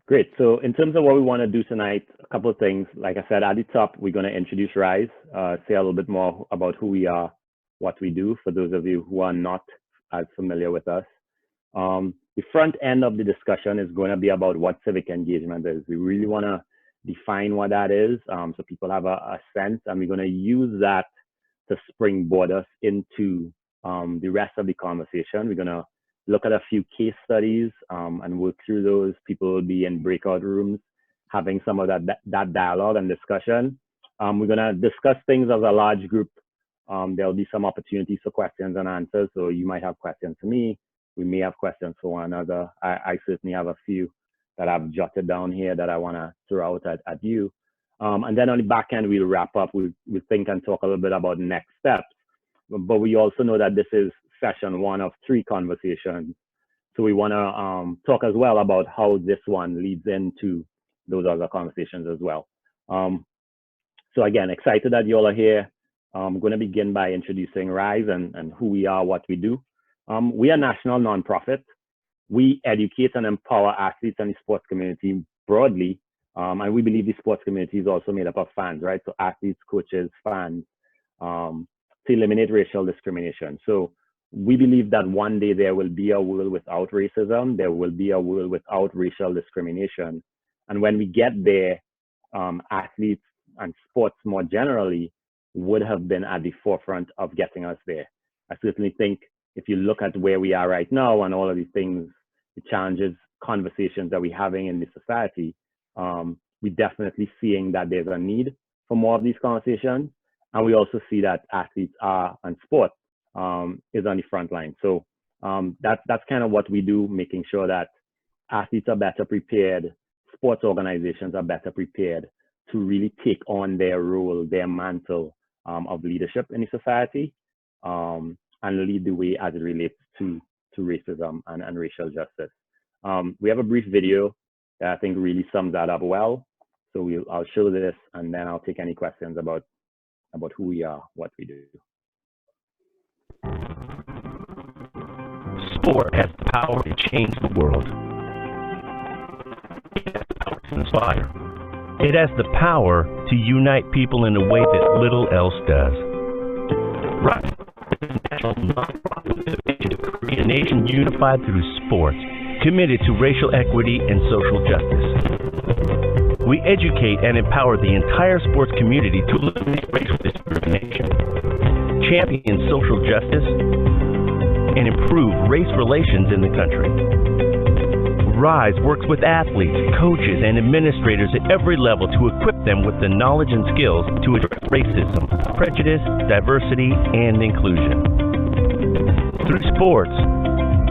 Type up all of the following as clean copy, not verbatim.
Great. So in terms of what we want to do tonight, a couple of things. Like I said, at the top, we're going to introduce Rise, say a little bit more about who we are, what we do, for those of you who are not as familiar with us. The front end of the discussion is going to be about what civic engagement is. We really want to define what that is, so people have a sense, and we're going to use that to springboard us into the rest of the conversation. We're going to look at a few case studies and work through those. People will be in breakout rooms having some of that dialogue and discussion. We're going to discuss things as a large group. There'll be some opportunities for questions and answers. So you might have questions for me. We may have questions for one another. I certainly have a few that I've jotted down here that I want to throw out at you. And then on the back end, we'll wrap up. We'll think and talk a little bit about next steps. But we also know that this is session 1 of 3 conversations. So we want to talk as well about how this one leads into those other conversations as well. So again, excited that you all are here. I'm going to begin by introducing Rise and who we are, what we do. We are a national nonprofit. We educate and empower athletes and the sports community broadly. And we believe the sports community is also made up of fans, right? So athletes, coaches, fans, to eliminate racial discrimination. So we believe that one day there will be a world without racism. There will be a world without racial discrimination. And when we get there, athletes and sports more generally would have been at the forefront of getting us there. I certainly think if you look at where we are right now and all of these things, the challenges, conversations that we're having in the society, we're definitely seeing that there's a need for more of these conversations. And we also see that athletes are, and sport is on the front line. So that's kind of what we do, making sure that athletes are better prepared, sports organizations are better prepared to really take on their role, their mantle of leadership in the society, and lead the way as it relates to racism and racial justice. We have a brief video that I think really sums that up well. So I'll show this, and then I'll take any questions about who we are, what we do. Sport has the power to change the world. It has the power to inspire. It has the power to unite people in a way that little else does. Right. The national nonprofit with a vision to create a nation unified through sports, committed to racial equity and social justice. We educate and empower the entire sports community to eliminate racial discrimination, champion social justice, and improve race relations in the country. Rise works with athletes, coaches, and administrators at every level to equip them with the knowledge and skills to address racism, prejudice, diversity, and inclusion. Through sports,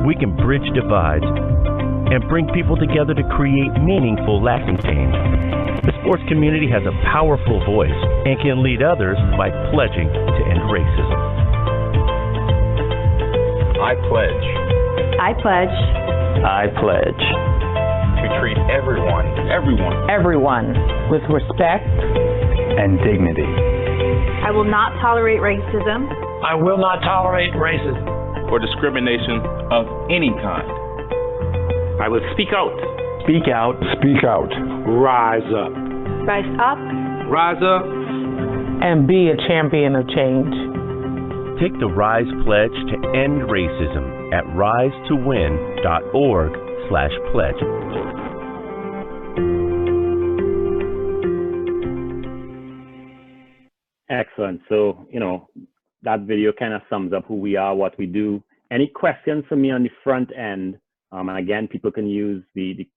we can bridge divides and bring people together to create meaningful, lasting change. The sports community has a powerful voice and can lead others by pledging to end racism. I pledge. I pledge. I pledge to treat everyone with respect and dignity. I will not tolerate racism. I will not tolerate racism or discrimination of any kind. I will speak out. Speak out. Speak out. Rise up. Rise up. Rise up. and be a champion of change. Take the RISE pledge to end racism at risetowin.org/pledge. Excellent. So, that video kind of sums up who we are, what we do. Any questions for me on the front end? And again, people can use the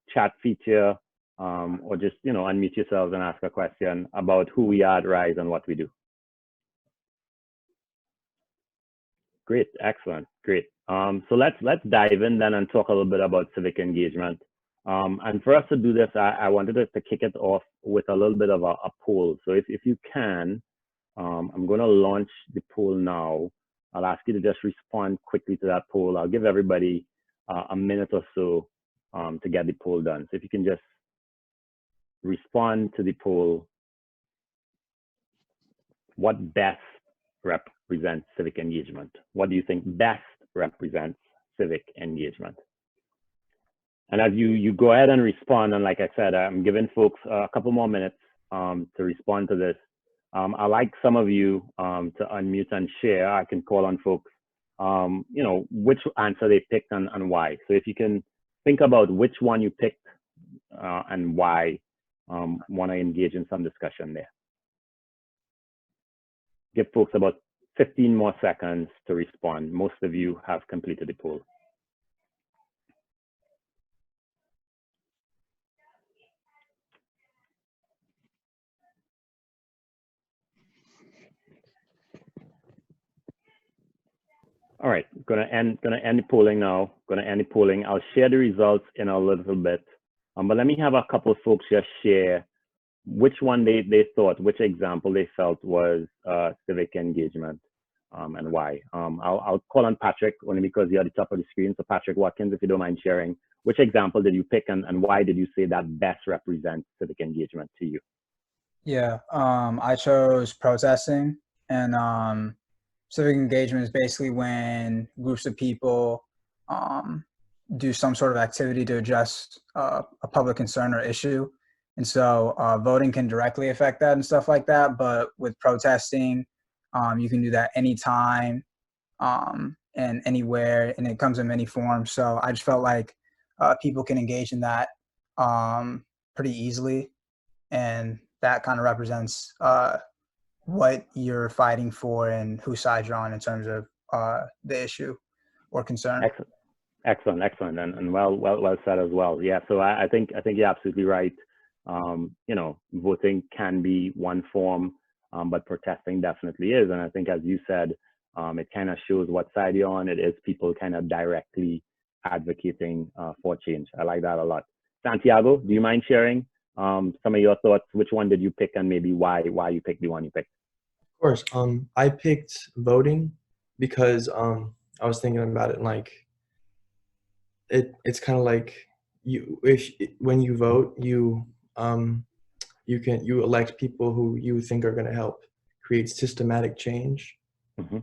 chat feature or just, unmute yourselves and ask a question about who we are at RISE and what we do. Great. Excellent. Great. So let's dive in then and talk a little bit about civic engagement. And for us to do this, I wanted to kick it off with a little bit of a poll. So if you can, I'm going to launch the poll now. I'll ask you to just respond quickly to that poll. I'll give everybody a minute or so to get the poll done. So if you can just respond to the poll, what best represents civic engagement? What do you think best represents civic engagement? And as you go ahead and respond, and like I said, I'm giving folks a couple more minutes to respond to this. I like some of you to unmute and share. I can call on folks, which answer they picked and why. So if you can think about which one you picked and why, want to engage in some discussion there. Give folks about 15 more seconds to respond. Most of you have completed the poll. All right, gonna end the polling now. I'll share the results in a little bit, but let me have a couple of folks just share which one they thought, which example they felt was civic engagement, and why. I'll call on Patrick only because you're at the top of the screen. So Patrick Watkins, if you don't mind sharing, which example did you pick and why did you say that best represents civic engagement to you? Yeah, I chose protesting, and civic engagement is basically when groups of people do some sort of activity to address a public concern or issue. And so voting can directly affect that and stuff like that. But with protesting, you can do that anytime and anywhere, and it comes in many forms. So I just felt like people can engage in that pretty easily. And that kind of represents what you're fighting for and whose side you're on in terms of the issue or concern. Excellent, and well said as well. Yeah, so I think you're absolutely right. Voting can be one form, but protesting definitely is. And I think, as you said, it kind of shows what side you're on. It is people kind of directly advocating for change. I like that a lot. Santiago, do you mind sharing some of your thoughts? Which one did you pick, and maybe why you picked the one you picked? Of course. I picked voting because I was thinking about it, and like it's kind of like when you vote, you elect people who you think are going to help create systematic change. Mm-hmm.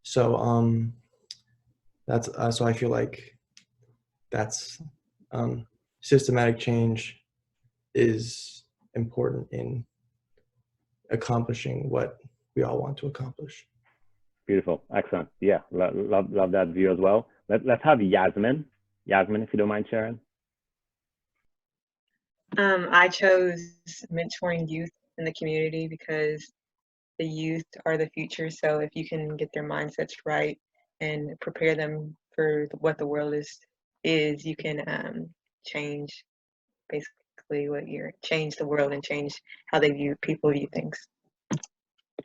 So that's so I feel like that's systematic change is important in accomplishing what we all want to accomplish. Beautiful, excellent. Yeah, love that view as well. Let's have Yasmin. Yasmin, if you don't mind sharing. I chose mentoring youth in the community because the youth are the future. So if you can get their mindsets right and prepare them for what the world is, you can change basically change the world and change how people view things.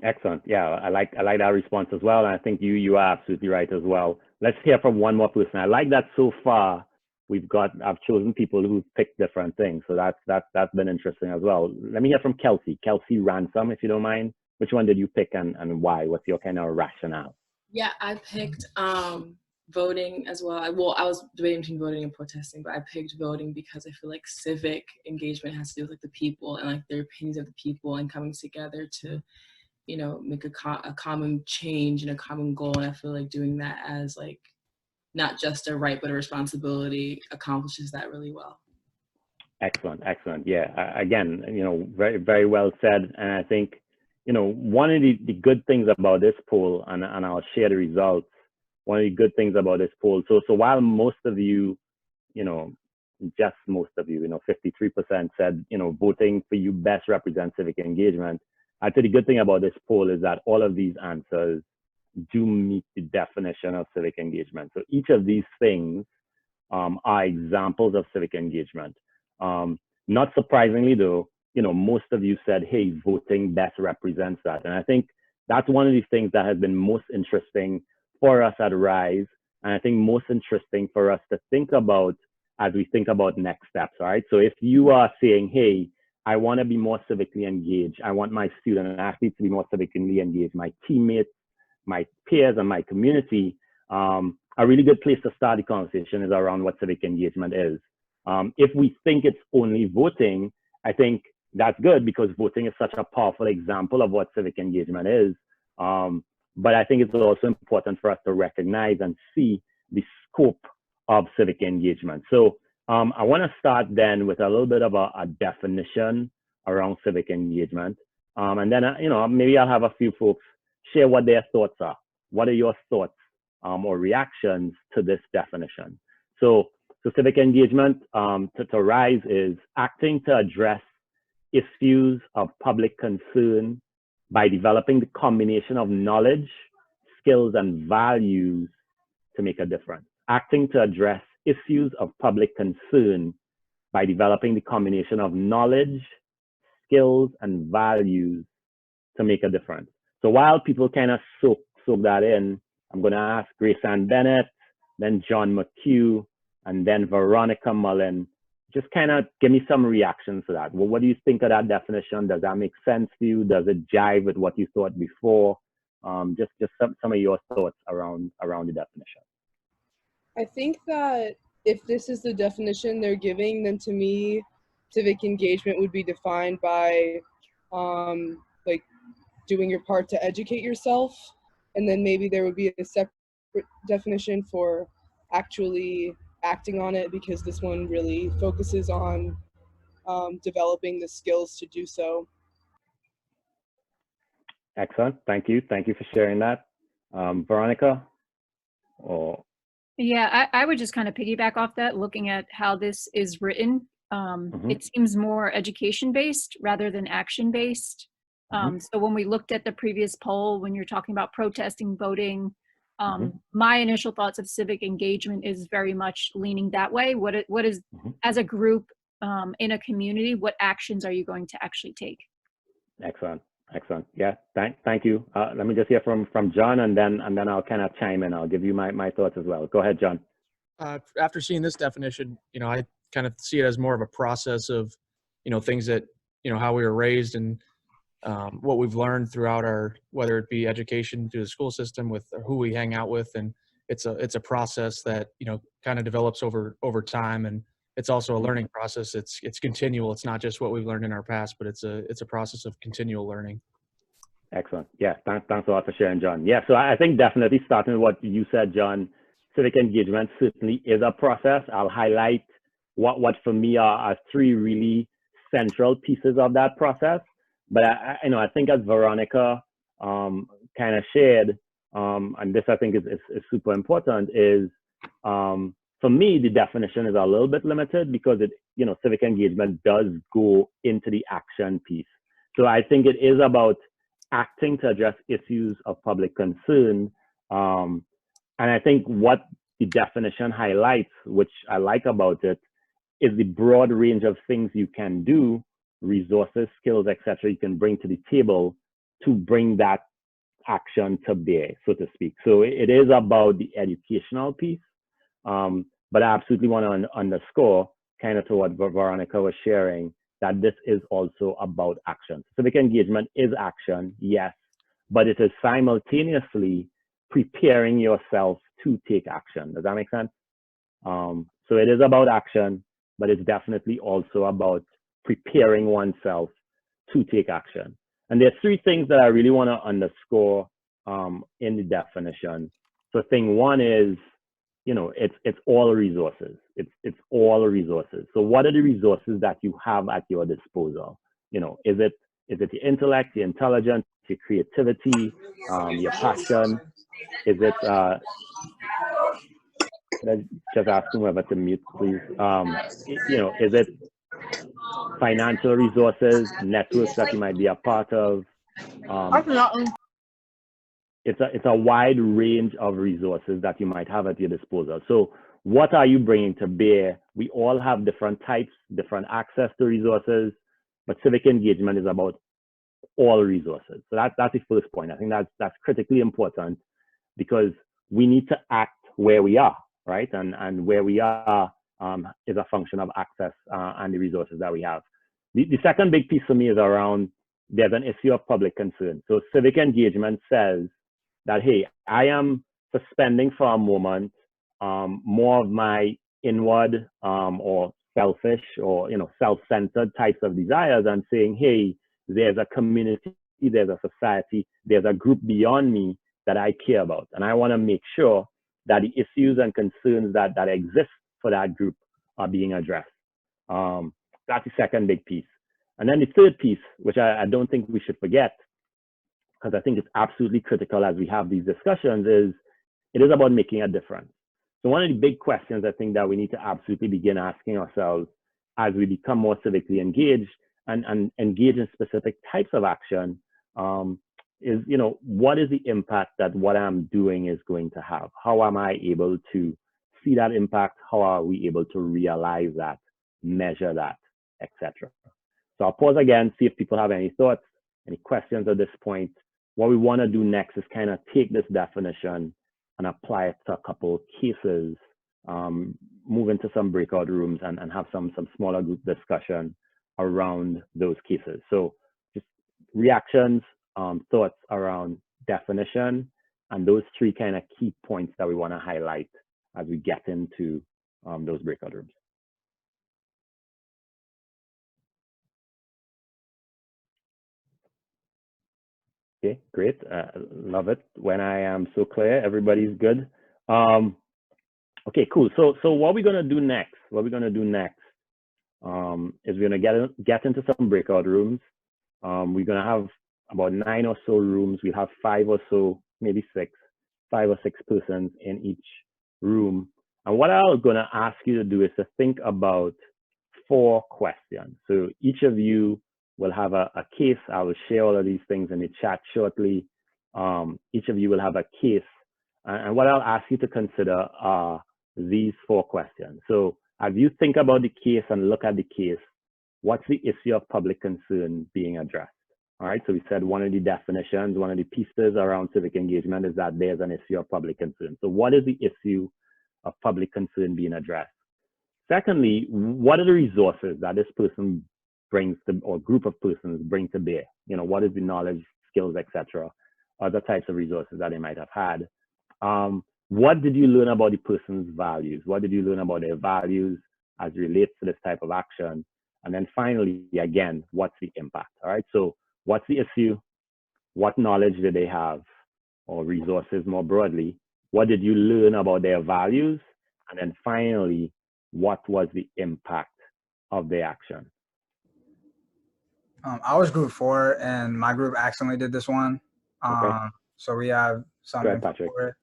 Excellent. Yeah, I like that response as well. And I think you are absolutely right as well. Let's hear from one more person. I like that so far. I've chosen people who picked different things. So that's been interesting as well. Let me hear from Kelsey. Kelsey Ransom, if you don't mind. Which one did you pick and why? What's your kind of rationale? Yeah, I picked voting as well. Well, I was debating between voting and protesting, but I picked voting because I feel like civic engagement has to do with like the people and like their opinions of the people and coming together to, make a common change and a common goal. And I feel like doing that as like not just a right but a responsibility accomplishes that really well. Excellent. Yeah. Again, very, very well said. And I think, one of the good things about this poll, and I'll share the results. One of the good things about this poll. So while most of you, just most of you, 53% said, voting for you best represents civic engagement. I'd say the good thing about this poll is that all of these answers do meet the definition of civic engagement. So each of these things are examples of civic engagement. Not surprisingly though, most of you said, hey, voting best represents that. And I think that's one of the things that has been most interesting for us at RISE. And I think most interesting for us to think about as we think about next steps, all right? So if you are saying, hey, I want to be more civically engaged. I want my student and athletes to be more civically engaged, my teammates, my peers, and my community. A really good place to start the conversation is around what civic engagement is. If we think it's only voting, I think that's good because voting is such a powerful example of what civic engagement is. But I think it's also important for us to recognize and see the scope of civic engagement. So I want to start then with a little bit of a definition around civic engagement. And then, maybe I'll have a few folks share what their thoughts are. What are your thoughts or reactions to this definition? So civic engagement, to RISE, is acting to address issues of public concern by developing the combination of knowledge, skills, and values to make a difference. Acting to address issues of public concern by developing the combination of knowledge, skills, and values to make a difference. So while people kind of soak that in, I'm going to ask Grace Ann Bennett, then John McHugh, and then Veronica Mullen, just kind of give me some reactions to that. Well, what do you think of that definition? Does that make sense to you? Does it jive with what you thought before? Just some of your thoughts around the definition. I think that if this is the definition they're giving, then to me, civic engagement would be defined by like doing your part to educate yourself, and then maybe there would be a separate definition for actually acting on it, because this one really focuses on developing the skills to do so. Excellent. Thank you. Thank you for sharing that. Veronica? Or... Yeah, I would just kind of piggyback off that, looking at how this is written. It seems more education-based rather than action-based. So when we looked at the previous poll, when you're talking about protesting, voting, my initial thoughts of civic engagement is very much leaning that way. What is, as a group in a community, what actions are you going to actually take? Excellent. Excellent. Yeah, thank you. Let me just hear from John, and then I'll kind of chime in. I'll give you my thoughts as well. Go ahead, John. After seeing this definition, I kind of see it as more of a process of, things that, how we were raised and what we've learned throughout our, whether it be education through the school system with who we hang out with. And it's a process that, kind of develops over time. And it's also a learning process. It's continual. It's not just what we've learned in our past, but it's a process of continual learning. Excellent. Yeah, thanks a lot for sharing, John. Yeah, so I think definitely starting with what you said, John, civic engagement certainly is a process. I'll highlight what for me are three really central pieces of that process. But I think as Veronica kind of shared, and this I think is super important, is for me, the definition is a little bit limited because civic engagement does go into the action piece. So I think it is about acting to address issues of public concern. And I think what the definition highlights, which I like about it, is the broad range of things you can do, resources, skills, etc., you can bring to the table to bring that action to bear, so to speak. So it is about the educational piece. But I absolutely want to underscore, kind of to what Veronica was sharing, that this is also about action. Civic engagement is action, yes, but it is simultaneously preparing yourself to take action. Does that make sense? So it is about action, but it's definitely also about preparing oneself to take action. And there's three things that I really want to underscore in the definition. So thing one is, it's all resources. It's all resources. So what are the resources that you have at your disposal? Is it your intellect, your intelligence, your creativity, your passion? Is it let's just ask whoever to mute, please. Is it financial resources, networks that you might be a part of? It's a wide range of resources that you might have at your disposal. So what are you bringing to bear? We all have different types, different access to resources, but civic engagement is about all resources. So that's the first point. I think that's critically important, because we need to act where we are, right? And where we are is a function of access and the resources that we have. The second big piece for me is around, there's an issue of public concern. So civic engagement says that, hey, I am suspending for a moment more of my inward or selfish or self-centered types of desires, and saying, hey, there's a community, there's a society, there's a group beyond me that I care about, and I want to make sure that the issues and concerns that exist for that group are being addressed. That's the second big piece. And then the third piece, which I don't think we should forget, because I think it's absolutely critical as we have these discussions, is it is about making a difference. So one of the big questions I think that we need to absolutely begin asking ourselves as we become more civically engaged and engage in specific types of action is, what is the impact that what I'm doing is going to have? How am I able to see that impact? How are we able to realize that, measure that, etc.? So I'll pause again, see if people have any thoughts, any questions at this point. What we want to do next is kind of take this definition and apply it to a couple of cases, move into some breakout rooms and have some smaller group discussion around those cases. So just reactions, thoughts around definition, and those three kind of key points that we want to highlight as we get into those breakout rooms. Okay, great. Love it when I am so clear. Everybody's good. Okay, cool. So what we're gonna do next? Is we're gonna get into some breakout rooms. We're gonna have about 9 or so rooms. We'll have 5 or so, maybe 6, 5 or 6 persons in each room. And what I'm gonna ask you to do is to think about 4 questions. So each of you will have a case. I will share all of these things in the chat shortly. Each of you will have a case. And what I'll ask you to consider are these 4 questions. So as you think about the case and look at the case, what's the issue of public concern being addressed? All right, so we said one of the definitions, one of the pieces around civic engagement is that there's an issue of public concern. So what is the issue of public concern being addressed? Secondly, what are the resources that this person brings to, or group of persons bring to bear? What is the knowledge, skills, etc., other types of resources that they might have had? What did you learn about the person's values? What did you learn about their values as it relates to this type of action? And then finally, again, what's the impact? All right, so what's the issue? What knowledge did they have, or resources more broadly? What did you learn about their values? And then finally, what was the impact of the action? I was group 4, and my group accidentally did this one. Okay. So we have some input for it.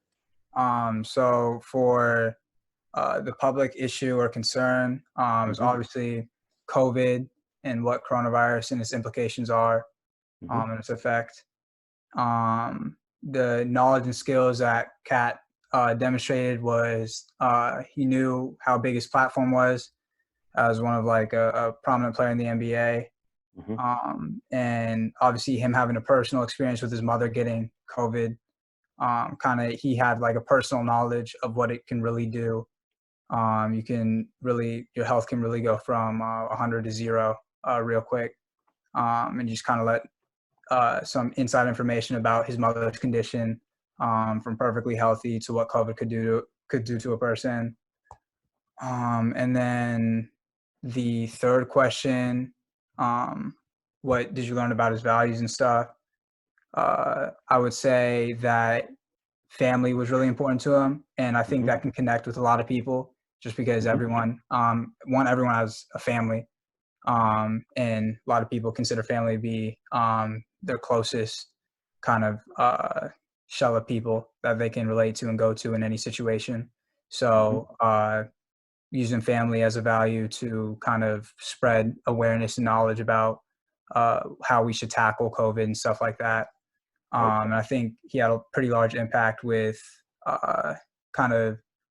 So for the public issue or concern is obviously COVID and what coronavirus and its implications are and its effect. The knowledge and skills that Kat demonstrated was he knew how big his platform was as one of a prominent player in the NBA. And obviously him having a personal experience with his mother getting COVID, he had a personal knowledge of what it can really do. Your health can really go from 100 to 0 real quick. And just let some inside information about his mother's condition, from perfectly healthy to what COVID could do to a person. And then the third question, what did you learn about his values and stuff? I would say that family was really important to him, and I think that can connect with a lot of people, just because everyone has a family, and a lot of people consider family to be their closest shell of people that they can relate to and go to in any situation. So using family as a value to spread awareness and knowledge about how we should tackle COVID and stuff like that. And I think he had a pretty large impact with the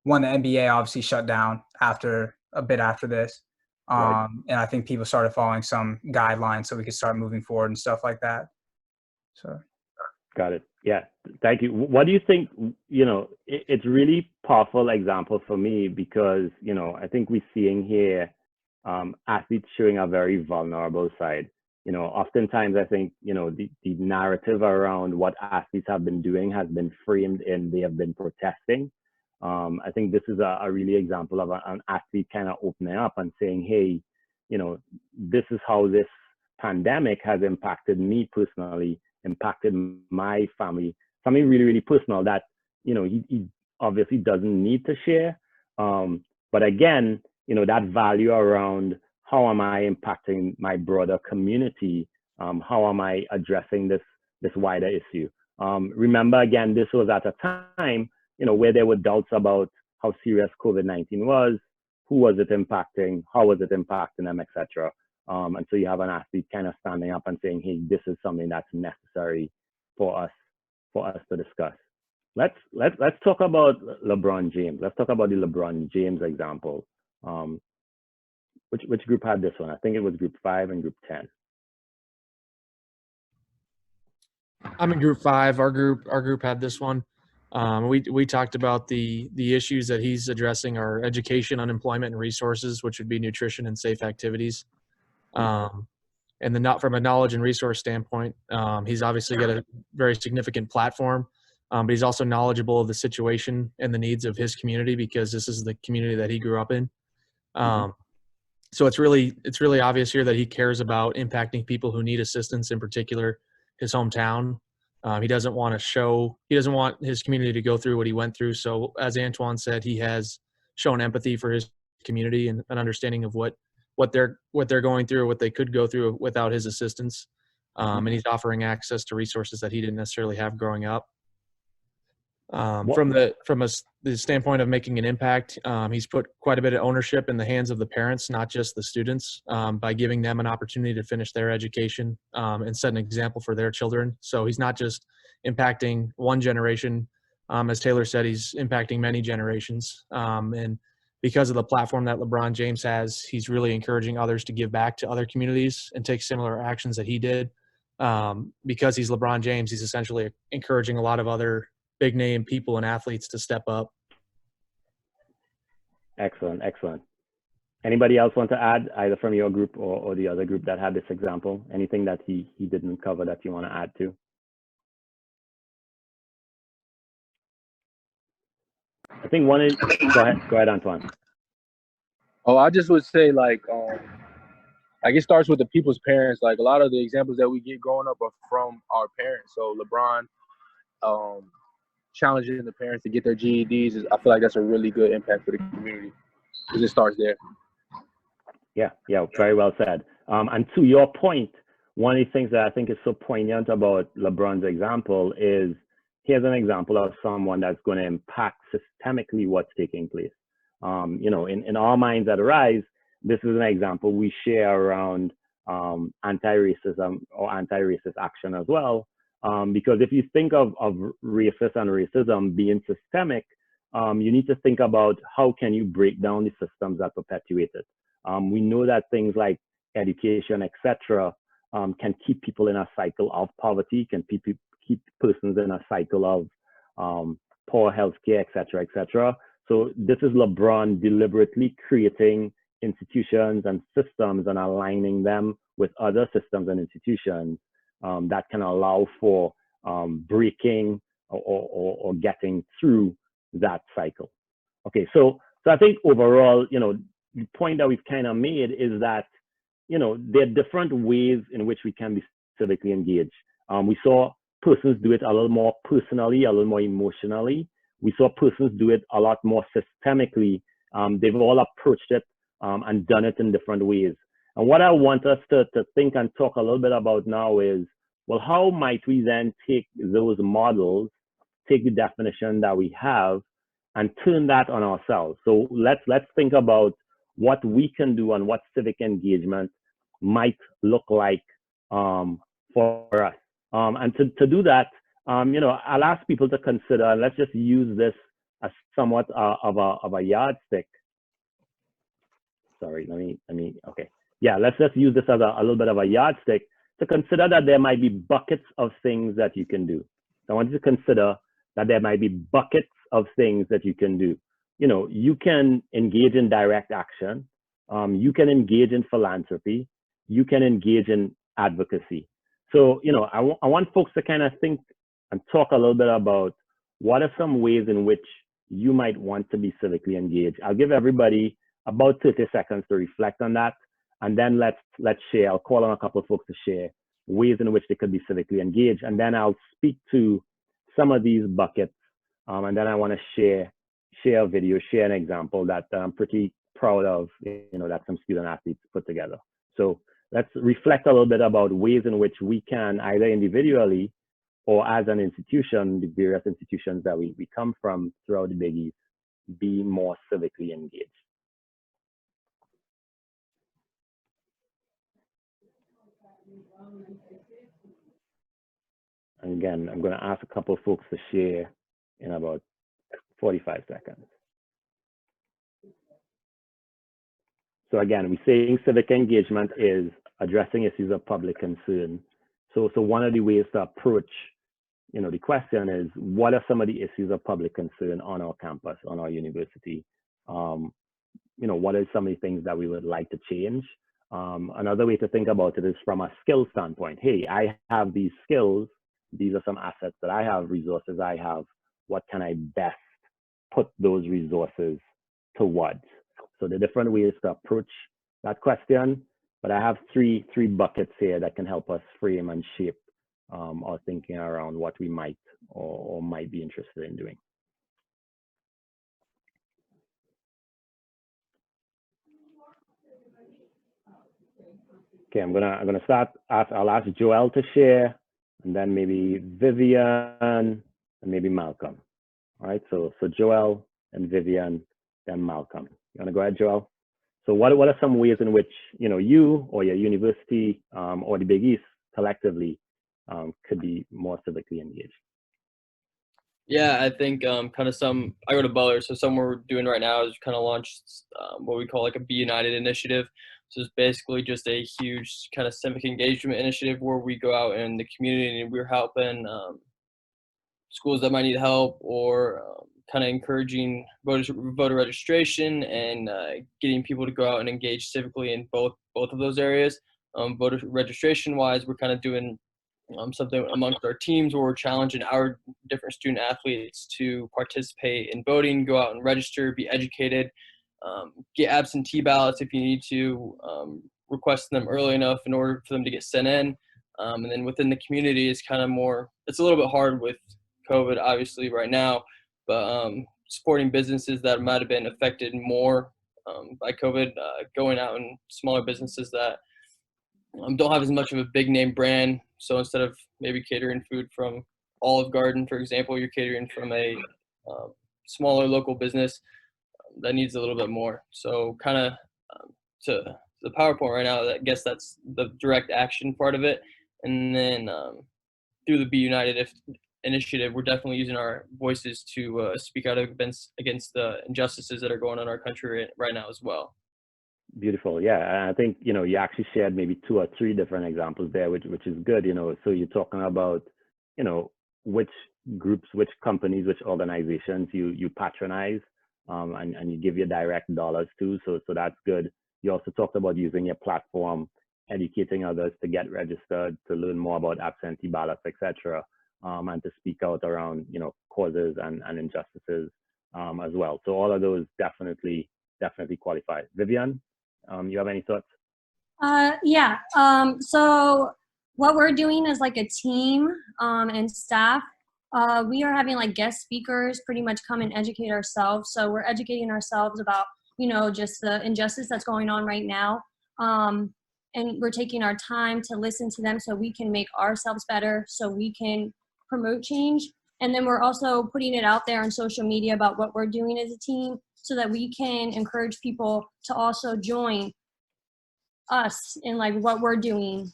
NBA obviously shut down after this. And I think people started following some guidelines so we could start moving forward and stuff like that. So. Got it. Yeah. Thank you. What do you think? It's really powerful example for me because, I think we're seeing here athletes showing a very vulnerable side. Oftentimes I think, the narrative around what athletes have been doing has been framed in they have been protesting. I think this is a really example of an athlete opening up and saying, hey, this is how this pandemic has impacted me personally, impacted my family, something really, really personal that, he obviously doesn't need to share. But again, that value around how am I impacting my broader community? How am I addressing this wider issue? Remember, again, this was at a time, where there were doubts about how serious COVID-19 was, who was it impacting, how was it impacting them, etc. And so you have an athlete kind of standing up and saying, hey, this is something that's necessary for us to discuss. Let's talk about LeBron James. Let's talk about the LeBron James example. Which group had this one? I think it was group 5 and group 10. I'm in group 5. Our group had this one. We talked about the issues that he's addressing are education, unemployment, and resources, which would be nutrition and safe activities. And from a knowledge and resource standpoint, he's obviously got a very significant platform, but he's also knowledgeable of the situation and the needs of his community because this is the community that he grew up in. So it's really obvious here that he cares about impacting people who need assistance, in particular his hometown. He doesn't want his community to go through what he went through. So as Antoine said, he has shown empathy for his community and an understanding of what they're going through, what they could go through without his assistance. And he's offering access to resources that he didn't necessarily have growing up. From the standpoint of making an impact, he's put quite a bit of ownership in the hands of the parents, not just the students, by giving them an opportunity to finish their education and set an example for their children. So he's not just impacting one generation. As Taylor said, he's impacting many generations. And because of the platform that LeBron James has, he's really encouraging others to give back to other communities and take similar actions that he did. Because he's LeBron James, he's essentially encouraging a lot of other big name people and athletes to step up. Excellent. Anybody else want to add, either from your group or the other group that had this example? Anything that he didn't cover that you want to add to? I think one is, go ahead, Antoine. Oh, I just would say like it starts with the people's parents. Like a lot of the examples that we get growing up are from our parents. So LeBron, challenging the parents to get their GEDs, I feel like that's a really good impact for the community because it starts there. Yeah, very well said. And to your point, one of the things that I think is so poignant about LeBron's example is here's an example of someone that's going to impact systemically what's taking place. In our minds at Arise, this is an example we share around anti-racism or anti-racist action as well. Because if you think of racist and racism being systemic, you need to think about how can you break down the systems that perpetuate it. We know that things like education, etc., can keep people in a cycle of poverty, can keep persons in a cycle of poor healthcare, etc., etc. So this is LeBron deliberately creating institutions and systems and aligning them with other systems and institutions that can allow for breaking or getting through that cycle. Okay, so I think overall, the point that we've kind of made is that, there are different ways in which we can be civically engaged. We saw persons do it a little more personally, a little more emotionally. We saw persons do it a lot more systemically. They've all approached it and done it in different ways. And what I want us to think and talk a little bit about now is, well, how might we then take those models, take the definition that we have, and turn that on ourselves? So let's think about what we can do and what civic engagement might look like for us. And to do that, I'll ask people to consider, and let's just use this as somewhat of a yardstick. Sorry, let me, okay. Yeah, let's just use this as a little bit of a yardstick to consider that there might be buckets of things that you can do. So I want you to consider that there might be buckets of things that you can do. You can engage in direct action. You can engage in philanthropy. You can engage in advocacy. So, I want folks to kind of think and talk a little bit about what are some ways in which you might want to be civically engaged. I'll give everybody about 30 seconds to reflect on that. And then let's share. I'll call on a couple of folks to share ways in which they could be civically engaged. And then I'll speak to some of these buckets. And then I want to share a video, share an example that I'm pretty proud of, that some student athletes put together. So let's reflect a little bit about ways in which we can either individually or as an institution, the various institutions that we come from throughout the Big East, be more civically engaged. And again, I'm going to ask a couple of folks to share in about 45 seconds. So again, we're saying civic engagement is addressing issues of public concern. So one of the ways to approach, the question is, what are some of the issues of public concern on our campus, on our university? What are some of the things that we would like to change? Another way to think about it is from a skill standpoint. Hey, I have these skills. These are some assets that I have, resources I have. What can I best put those resources towards? So the different ways to approach that question, but I have three buckets here that can help us frame and shape our thinking around what we might or might be interested in doing. Okay, I'm gonna start. I'll ask Joel to share, and then maybe Vivian, and maybe Malcolm. All right, so Joel and Vivian, then Malcolm. You wanna go ahead, Joel? So what are some ways in which you or your university or the Big East collectively could be more civically engaged? Yeah, I think I go to Butler, so something we're doing right now is kind of launched what we call like a Be United initiative. So it's basically just a huge kind of civic engagement initiative where we go out in the community and we're helping schools that might need help, or kind of encouraging voter registration and getting people to go out and engage civically in both of those areas. Voter registration wise, we're kind of doing something amongst our teams where we're challenging our different student athletes to participate in voting, go out and register, be educated, get absentee ballots if you need to, request them early enough in order for them to get sent in. And then within the community is kind of more, it's a little bit hard with COVID obviously right now, but supporting businesses that might have been affected more by COVID, going out and smaller businesses that don't have as much of a big name brand. So instead of maybe catering food from Olive Garden, for example, you're catering from a smaller local business that needs a little bit more. So kind of to the PowerPoint right now, I guess that's the direct action part of it. And then through the Be United initiative, we're definitely using our voices to speak out against the injustices that are going on in our country right now as well. Beautiful. Yeah, and I think you actually shared maybe 2 or 3 different examples there, which is good. So you're talking about which groups, which companies, which organizations you patronize, and you give your direct dollars to. So that's good. You also talked about using your platform, educating others to get registered, to learn more about absentee ballots, etc., and to speak out around causes and injustices as well. So all of those definitely qualify. Vivian, you have any thoughts? Yeah. So what we're doing is like a team and staff. We are having like guest speakers pretty much come and educate ourselves. So we're educating ourselves about, just the injustice that's going on right now. And we're taking our time to listen to them so we can make ourselves better, so we can promote change. And then we're also putting it out there on social media about what we're doing as a team so that we can encourage people to also join us in like what we're doing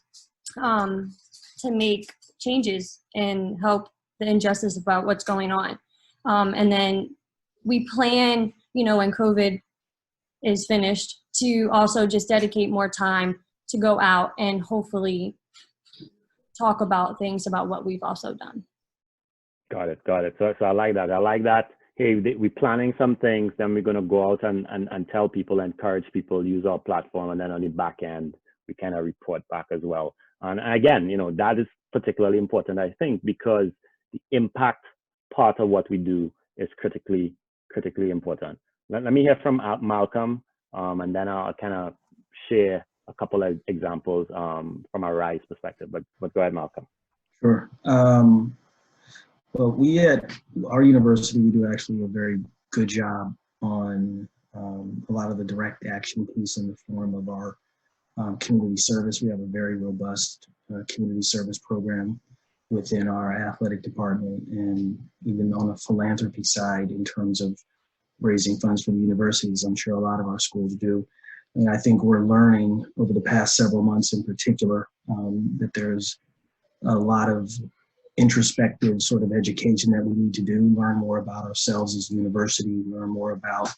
to make changes and help the injustice about what's going on. And then we plan, when COVID is finished, to also just dedicate more time to go out and hopefully talk about things about what we've also done. Got it. So I like that. Hey, we're planning some things, then we're going to go out and tell people, encourage people, use our platform, and then on the back end, we kind of report back as well. And again, that is particularly important, I think, because the impact part of what we do is critically important. Let me hear from Malcolm, and then I'll kind of share a couple of examples from a RISE perspective. But go ahead, Malcolm. Sure. Well, we at our university, we do actually a very good job on a lot of the direct action piece in the form of our community service. We have a very robust community service program within our athletic department, and even on the philanthropy side in terms of raising funds for the universities. I'm sure a lot of our schools do. And I think we're learning over the past several months in particular that there's a lot of introspective sort of education that we need to do, learn more about ourselves as a university, learn more about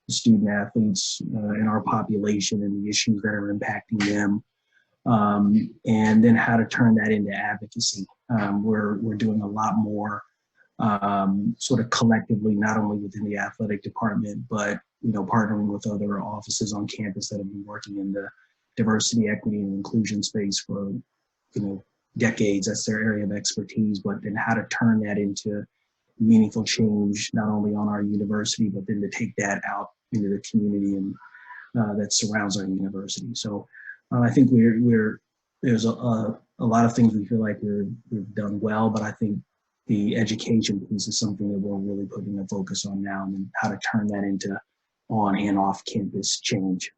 the student athletes in our population and the issues that are impacting them, and then how to turn that into advocacy. We're doing a lot more sort of collectively, not only within the athletic department, but partnering with other offices on campus that have been working in the diversity, equity, and inclusion space for decades. That's their area of expertise. But then how to turn that into meaningful change, not only on our university, but then to take that out into the community and that surrounds our university. So I think there's a lot of things we feel like we've done well, but I think the education piece is something that we're really putting a focus on now, and how to turn that into on and off campus change.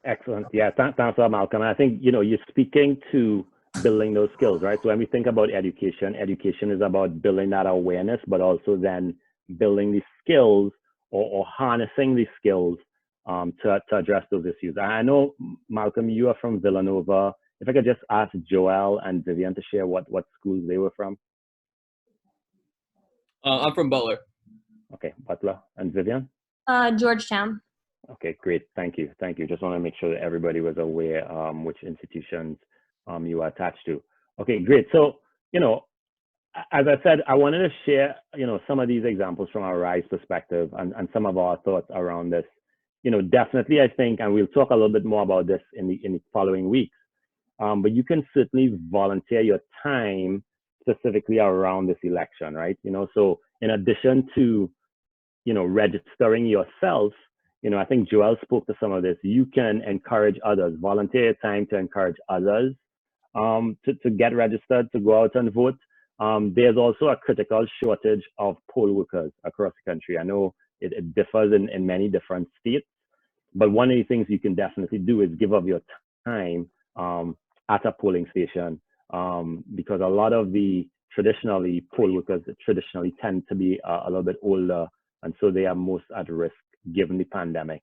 Excellent. Yeah, thanks a lot, Malcolm. I think, you're speaking to building those skills, right? So when we think about education is about building that awareness, but also then building the skills or harnessing the skills to address those issues. I know, Malcolm, you are from Villanova. If I could just ask Joel and Vivian to share what schools they were from. I'm from Butler. Okay, Butler. And Vivian? Georgetown. Okay, great. Thank you. Just want to make sure that everybody was aware which institutions you are attached to. Okay, great. So, as I said, I wanted to share, some of these examples from our RISE perspective and some of our thoughts around this. Definitely, I think, and we'll talk a little bit more about this in the following weeks, but you can certainly volunteer your time specifically around this election, right? So in addition to, registering yourself, I think Joel spoke to some of this. You can encourage others, volunteer your time to encourage others to get registered, to go out and vote. There's also a critical shortage of poll workers across the country. I know it differs in many different states, but one of the things you can definitely do is give of your time at a polling station, because a lot of the poll workers traditionally tend to be a little bit older, and so they are most at risk given the pandemic.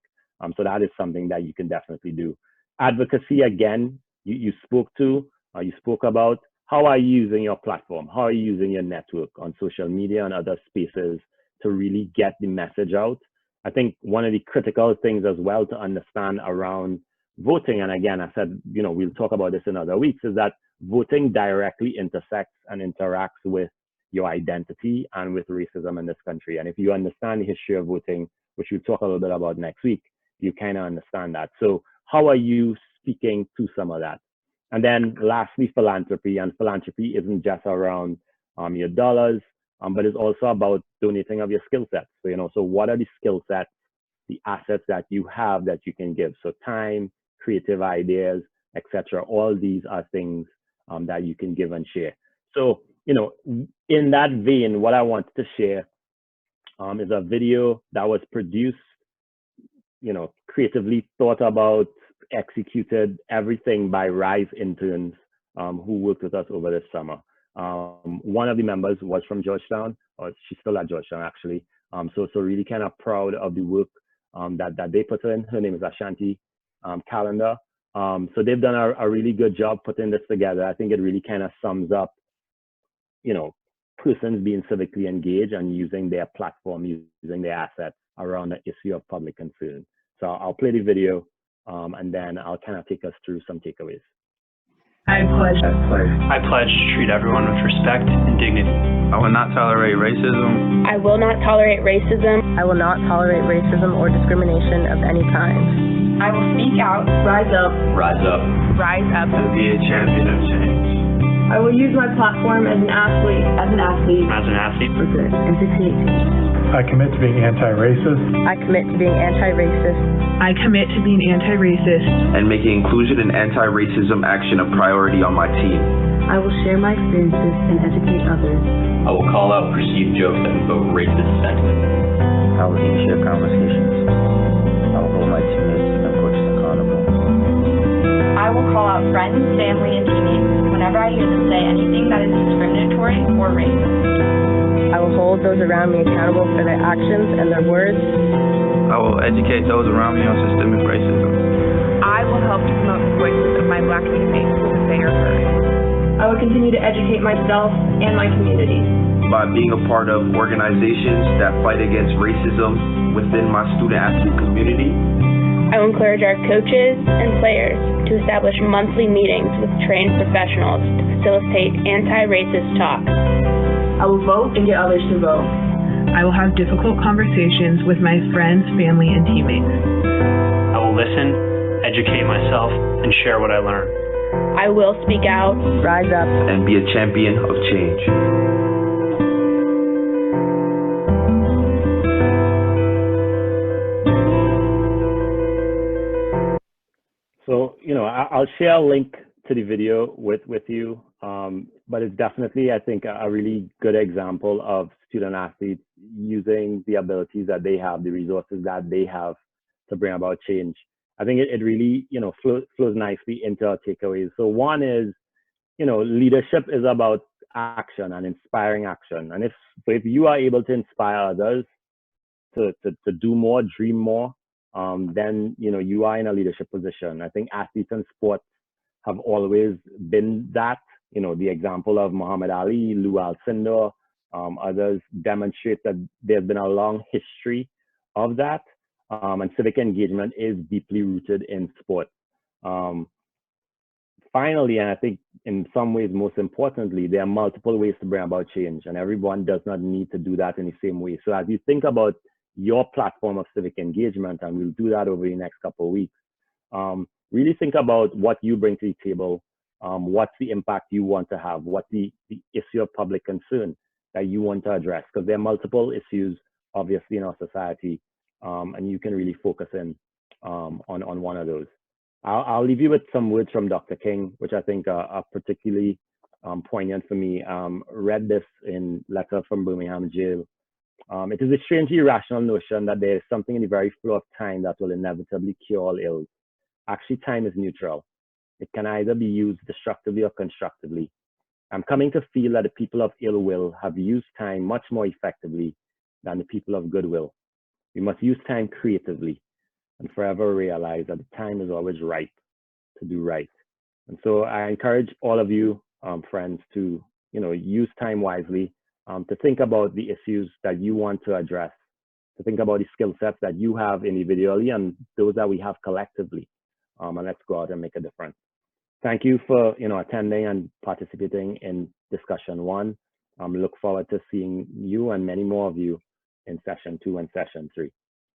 So that is something that you can definitely do. Advocacy, again, you spoke about. How are you using your platform? How are you using your network on social media and other spaces to really get the message out? I think one of the critical things as well to understand around voting, and again, I said, we'll talk about this in other weeks, is that voting directly intersects and interacts with your identity and with racism in this country. And if you understand the history of voting, which we'll talk a little bit about next week, you kind of understand that. So how are you speaking to some of that? And then lastly, philanthropy. And philanthropy isn't just around your dollars, but it's also about donating of your skill sets. So, so what are the skill sets, the assets that you have that you can give? So time, creative ideas, etc. All these are things that you can give and share. So, in that vein, what I wanted to share is a video that was produced, creatively thought about, executed, everything by RISE interns who worked with us over this summer. One of the members was from Georgetown, or she's still at Georgetown actually. So really kind of proud of the work that they put in. Her name is Ashanti Calendar. So they've done a really good job putting this together. I think it really kind of sums up, persons being civically engaged and using their platform, using their assets around the issue of public concern. So I'll play the video and then I'll kind of take us through some takeaways. I pledge to treat everyone with respect and dignity. I will not tolerate racism. I will not tolerate racism. I will not tolerate racism or discrimination of any kind. I will speak out. Rise up. Rise up. Rise up. To be a champion of change. I will use my platform as an athlete. As an athlete. For good and to create change. I commit to being anti-racist. I commit to being anti-racist. I commit to being anti-racist. And making inclusion and anti-racism action a priority on my team. I will share my experiences and educate others. I will call out perceived jokes that invoke racist sentiment. I will share conversations. I will hold my teammates and coaches accountable. I will call out friends, family, and teammates whenever I hear them say anything that is discriminatory or racist. I will hold those around me accountable for their actions and their words. I will educate those around me on systemic racism. I will help to promote the voices of my Black teammates so that they are heard. I will continue to educate myself and my community. By being a part of organizations that fight against racism within my student-athlete community. I will encourage our coaches and players to establish monthly meetings with trained professionals to facilitate anti-racist talks. I will vote and get others to vote. I will have difficult conversations with my friends, family, and teammates. I will listen, educate myself, and share what I learn. I will speak out, rise up, and be a champion of change. So, I'll share a link to the video with you, but it's definitely, I think, a really good example of student athletes using the abilities that they have, the resources that they have to bring about change. I think it really, flows nicely into our takeaways. So one is, leadership is about action and inspiring action. And if you are able to inspire others to do more, dream more, then you are in a leadership position. I think athletes in sports have always been that. The example of Muhammad Ali, Lou Alcindor, others demonstrate that there's been a long history of that. And civic engagement is deeply rooted in sport. Finally, and I think in some ways most importantly, there are multiple ways to bring about change, and everyone does not need to do that in the same way. So as you think about your platform of civic engagement, and we'll do that over the next couple of weeks, really think about what you bring to the table, what's the impact you want to have, what's the issue of public concern that you want to address, because there are multiple issues, obviously, in our society, and you can really focus in on one of those. I'll leave you with some words from Dr. King, which I think are particularly poignant for me. Read this in Letter from Birmingham Jail. It is a strangely irrational notion that there is something in the very flow of time that will inevitably cure all ills. Actually, time is neutral. It can either be used destructively or constructively. I'm coming to feel that the people of ill will have used time much more effectively than the people of goodwill. We must use time creatively and forever realize that the time is always right to do right. And so I encourage all of you, friends, to use time wisely, to think about the issues that you want to address, to think about the skill sets that you have individually and those that we have collectively, and let's go out and make a difference. Thank you for attending and participating in discussion 1. Look forward to seeing you and many more of you in session 2 and session 3.